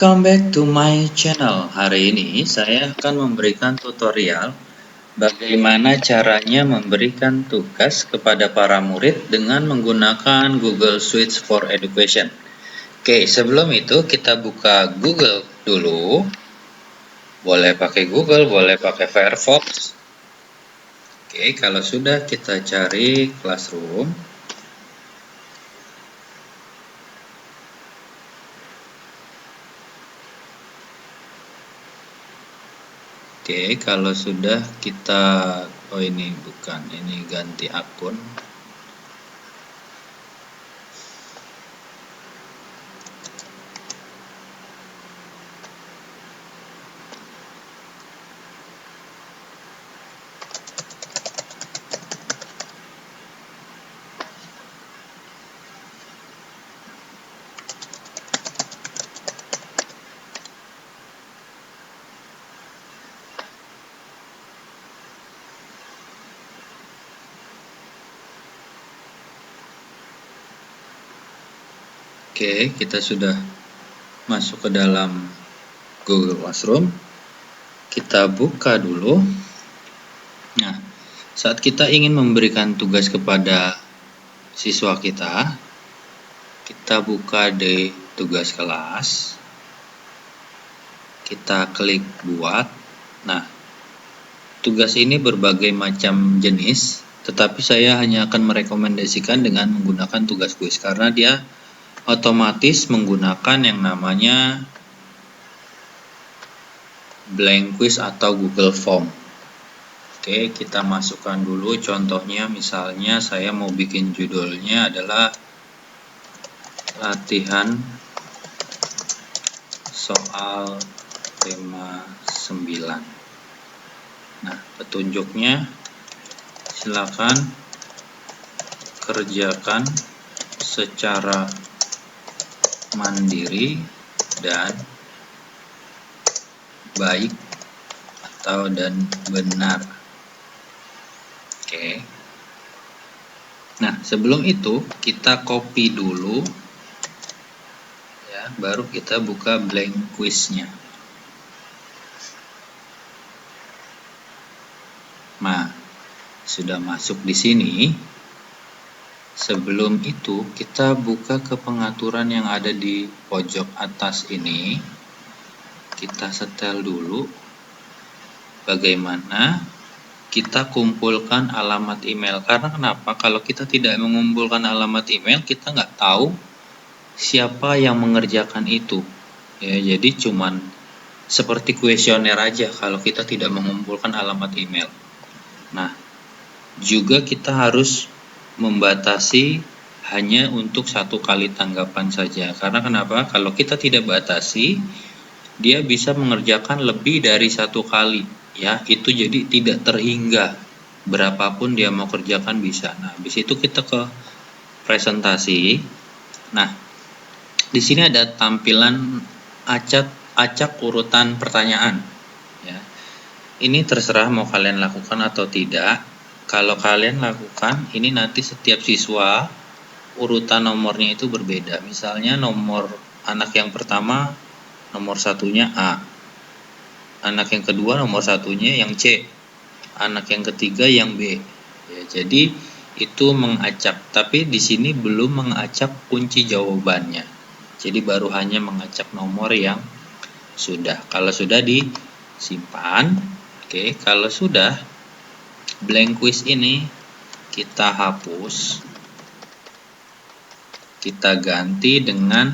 Welcome back to my channel. Hari ini saya akan memberikan tutorial bagaimana caranya memberikan tugas kepada para murid dengan menggunakan Google Suite for Education. Oke, sebelum itu kita buka Google dulu. Boleh pakai Google, boleh pakai Firefox. Oke, kalau sudah kita cari Classroom. Oke, kalau sudah kita, ini bukan, ini ganti akun. Oke, kita sudah masuk ke dalam Google Classroom. Kita buka dulu. Nah, saat kita ingin memberikan tugas kepada siswa kita buka di tugas kelas. Kita klik buat. Nah, tugas ini berbagai macam jenis, tetapi saya hanya akan merekomendasikan dengan menggunakan tugas kuis karena dia otomatis menggunakan yang namanya blank quiz atau Google Form. Oke, kita masukkan dulu contohnya. Misalnya saya mau bikin judulnya adalah latihan soal tema 9. Nah, petunjuknya silakan kerjakan secara mandiri dan baik atau dan benar. Oke. Nah, sebelum itu kita copy dulu ya, baru kita buka blank quiznya. Nah, sudah masuk di sini. Sebelum itu kita buka ke pengaturan yang ada di pojok atas ini. Kita setel dulu bagaimana kita kumpulkan alamat email. Karena kenapa? Kalau kita tidak mengumpulkan alamat email, kita nggak tahu siapa yang mengerjakan itu. Ya, jadi cuman seperti kuesioner aja kalau kita tidak mengumpulkan alamat email. Nah, juga kita harus membatasi hanya untuk 1 kali tanggapan saja. Karena kenapa? Kalau kita tidak batasi, dia bisa mengerjakan lebih dari 1 kali. Ya, itu jadi tidak terhingga. Berapapun dia mau kerjakan bisa. Nah, habis itu kita ke presentasi. Nah, di sini ada tampilan acak urutan pertanyaan. Ya. Ini terserah mau kalian lakukan atau tidak. Kalau kalian lakukan, ini nanti setiap siswa urutan nomornya itu berbeda. Misalnya nomor anak yang pertama nomor satunya A, anak yang kedua nomor satunya yang C, anak yang ketiga yang B. Ya, jadi itu mengacak, tapi di sini belum mengacak kunci jawabannya. Jadi baru hanya mengacak nomor yang sudah. Kalau sudah disimpan, oke. Kalau sudah, blank quiz ini kita hapus, kita ganti dengan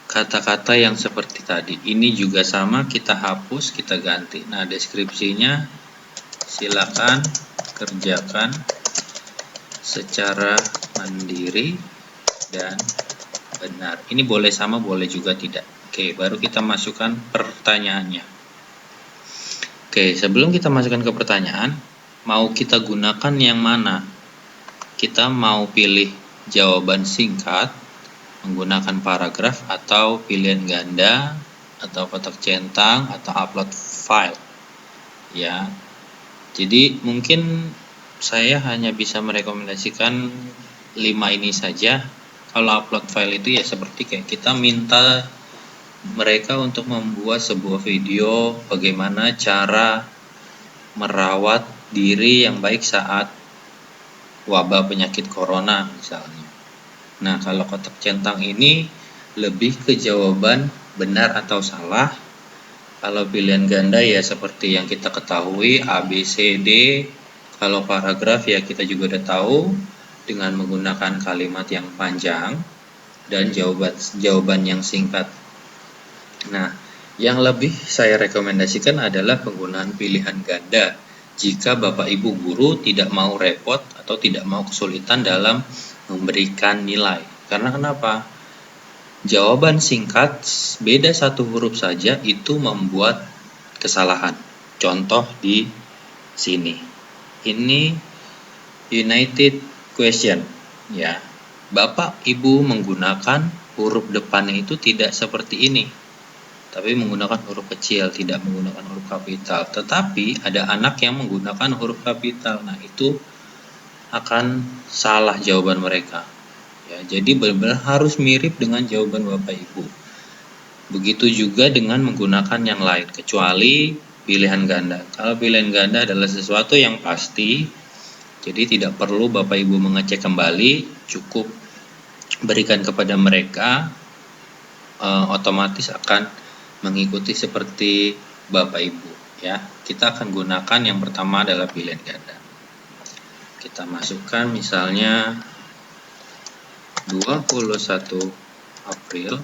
kata-kata yang seperti tadi. Ini juga sama, kita hapus, kita ganti. Nah, deskripsinya silakan kerjakan secara mandiri dan benar. Ini boleh sama, boleh juga tidak. Oke, baru kita masukkan pertanyaannya. Oke, sebelum kita masukkan ke pertanyaan, mau kita gunakan yang mana? Kita mau pilih jawaban singkat menggunakan paragraf atau pilihan ganda atau kotak centang atau upload file. Ya. Jadi mungkin saya hanya bisa merekomendasikan 5 ini saja Kalau upload file itu ya seperti kayak kita minta mereka untuk membuat sebuah video bagaimana cara merawat diri yang baik saat wabah penyakit corona misalnya. Nah, kalau kotak centang ini lebih ke jawaban benar atau salah. Kalau pilihan ganda ya seperti yang kita ketahui A, B, C, D. Kalau paragraf ya kita juga udah tahu dengan menggunakan kalimat yang panjang dan jawaban yang singkat. Nah, yang lebih saya rekomendasikan adalah penggunaan pilihan ganda jika Bapak Ibu guru tidak mau repot atau tidak mau kesulitan dalam memberikan nilai. Karena kenapa? Jawaban singkat beda satu huruf saja itu membuat kesalahan. Contoh di sini. Ini United question ya. Bapak Ibu menggunakan huruf depannya itu tidak seperti ini, tapi menggunakan huruf kecil, tidak menggunakan huruf kapital. Tetapi ada anak yang menggunakan huruf kapital. Nah, itu akan salah jawaban mereka. Ya, jadi benar-benar harus mirip dengan jawaban Bapak Ibu. Begitu juga dengan menggunakan yang lain, kecuali pilihan ganda. Kalau pilihan ganda adalah sesuatu yang pasti, jadi tidak perlu Bapak Ibu mengecek kembali, cukup berikan kepada mereka, otomatis akan mengikuti seperti Bapak Ibu. Ya, kita akan gunakan yang pertama adalah pilihan ganda. Kita masukkan misalnya 21 April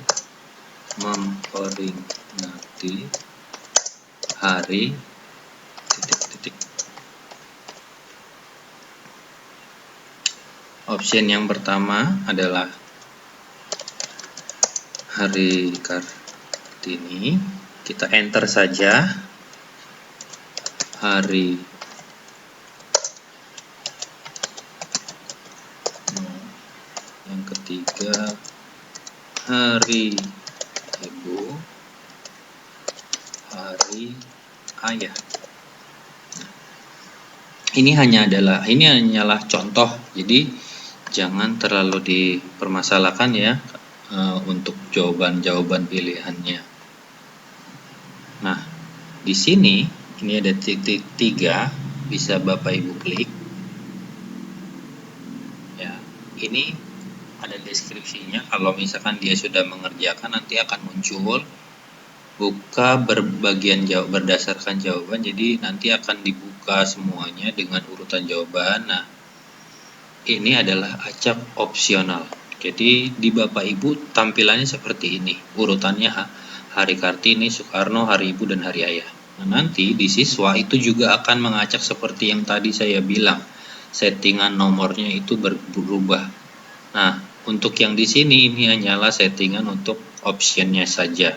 memperingati hari titik-titik. Option yang pertama adalah Hari Kartini. Kita enter saja hari yang ketiga Hari Ibu, Hari Ayah. Ini hanyalah contoh, jadi jangan terlalu dipermasalahkan ya untuk jawaban-jawaban pilihannya. Nah, di sini ini ada titik 3, bisa Bapak Ibu klik. Ya, ini ada deskripsinya. Kalau misalkan dia sudah mengerjakan, nanti akan muncul buka berbagian berdasarkan jawaban. Jadi nanti akan dibuka semuanya dengan urutan jawaban. Nah, ini adalah acak opsional. Jadi di Bapak Ibu tampilannya seperti ini. Urutannya Hari Kartini, Soekarno, Hari Ibu, dan Hari Ayah. Nah, nanti di siswa itu juga akan mengacak seperti yang tadi saya bilang. Settingan nomornya itu berubah. Nah, untuk yang di sini ini hanyalah settingan untuk optionnya saja.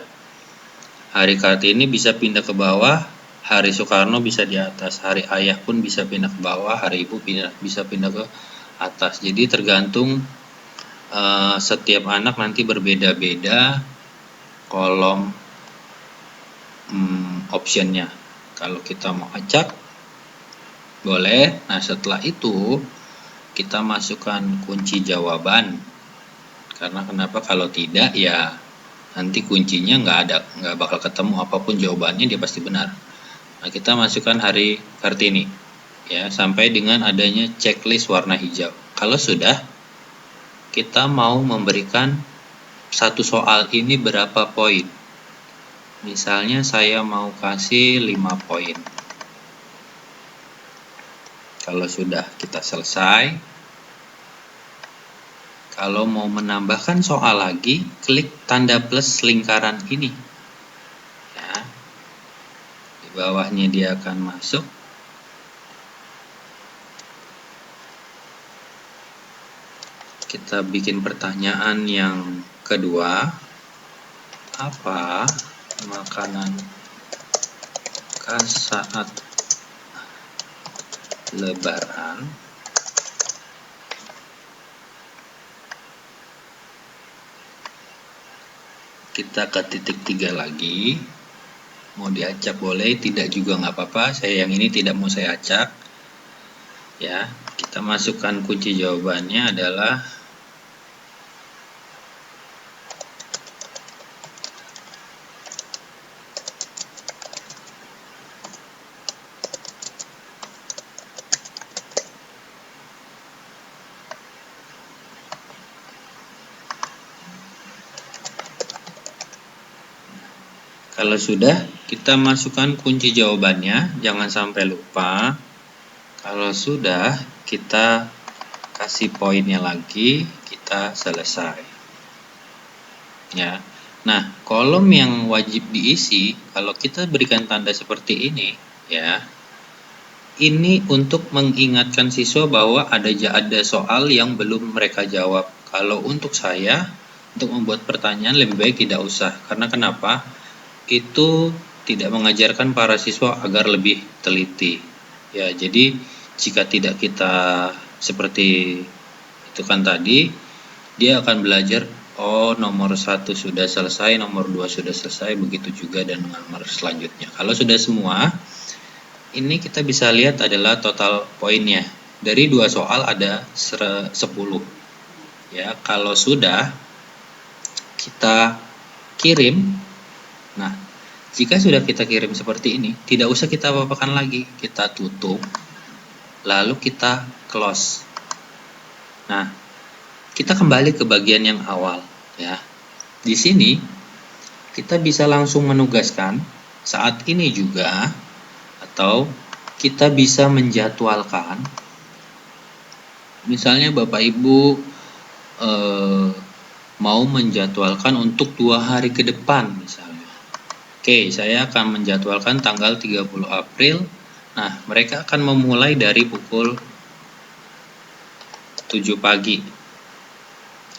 Hari Kartini bisa pindah ke bawah, Hari Soekarno bisa di atas, Hari Ayah pun bisa pindah ke bawah, Hari Ibu bisa pindah ke atas. Jadi tergantung setiap anak nanti berbeda-beda kolom optionnya. Kalau kita mau acak boleh. Nah, setelah itu kita masukkan kunci jawaban. Karena kenapa? Kalau tidak ya nanti kuncinya nggak bakal ketemu, apapun jawabannya dia pasti benar. Nah, kita masukkan Hari Kartini ya sampai dengan adanya checklist warna hijau. Kalau sudah, kita mau memberikan satu soal ini berapa poin. Misalnya saya mau kasih 5 poin. Kalau sudah, kita selesai. Kalau mau menambahkan soal lagi, klik tanda plus lingkaran ini. Ya. Di bawahnya dia akan masuk. Kita bikin pertanyaan yang kedua. Apa makanan khas saat Lebaran? Kita ke titik 3 lagi. Mau diacak boleh, tidak juga nggak apa-apa. Saya yang ini tidak mau saya acak. Ya, kita masukkan kunci jawabannya adalah Kalau sudah, kita masukkan kunci jawabannya, jangan sampai lupa. Kalau sudah, kita kasih poinnya lagi, kita selesai. Ya. Nah, kolom yang wajib diisi, kalau kita berikan tanda seperti ini, ya, ini untuk mengingatkan siswa bahwa ada soal yang belum mereka jawab. Kalau untuk saya, untuk membuat pertanyaan lebih baik tidak usah. Karena kenapa? Itu tidak mengajarkan para siswa agar lebih teliti. Ya, jadi jika tidak kita seperti itu kan tadi, dia akan belajar, oh nomor 1 sudah selesai, nomor 2 sudah selesai, begitu juga dan nomor selanjutnya. Kalau sudah semua, ini kita bisa lihat adalah total poinnya. Dari 2 soal ada 10. Ya, kalau sudah kita kirim. Nah, jika sudah kita kirim seperti ini, tidak usah kita apa-apakan lagi. Kita tutup, lalu kita close. Nah, kita kembali ke bagian yang awal. Ya, di sini kita bisa langsung menugaskan saat ini juga, atau kita bisa menjadwalkan. Misalnya Bapak Ibu mau menjadwalkan untuk 2 hari ke depan misalnya. Oke, saya akan menjadwalkan tanggal 30 April. Nah, mereka akan memulai dari pukul 7 pagi.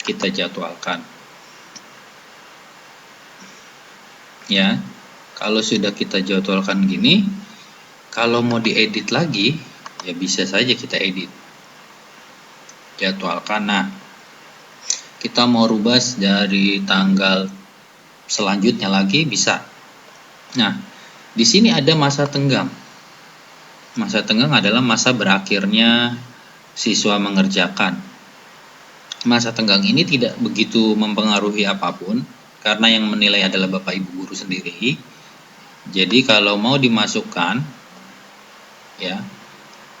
Kita jadwalkan. Ya, kalau sudah kita jadwalkan gini, kalau mau diedit lagi, ya bisa saja kita edit. Jadwalkan. Nah, kita mau rubah dari tanggal selanjutnya lagi bisa. Nah, di sini ada masa tenggang. Masa tenggang adalah masa berakhirnya siswa mengerjakan. Masa tenggang ini tidak begitu mempengaruhi apapun, karena yang menilai adalah Bapak Ibu guru sendiri. Jadi kalau mau dimasukkan, ya,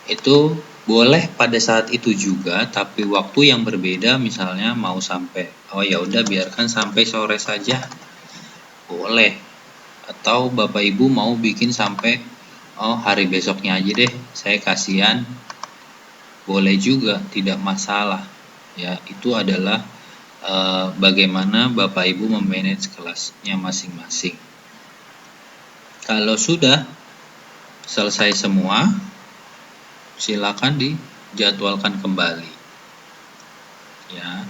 itu boleh pada saat itu juga, tapi waktu yang berbeda. Misalnya mau sampai, oh ya udah biarkan sampai sore saja, boleh. Atau Bapak Ibu mau bikin sampai hari besoknya aja deh, saya kasihan, boleh juga, tidak masalah. Ya, itu adalah bagaimana Bapak Ibu memanage kelasnya masing-masing. Kalau sudah selesai semua, silakan dijadwalkan kembali. Ya,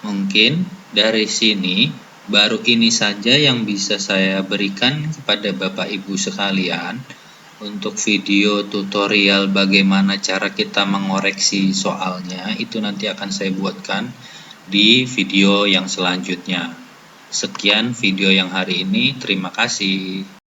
mungkin dari sini baru ini saja yang bisa saya berikan kepada Bapak Ibu sekalian untuk video tutorial bagaimana cara kita mengoreksi soalnya. Itu nanti akan saya buatkan di video yang selanjutnya. Sekian video yang hari ini, terima kasih.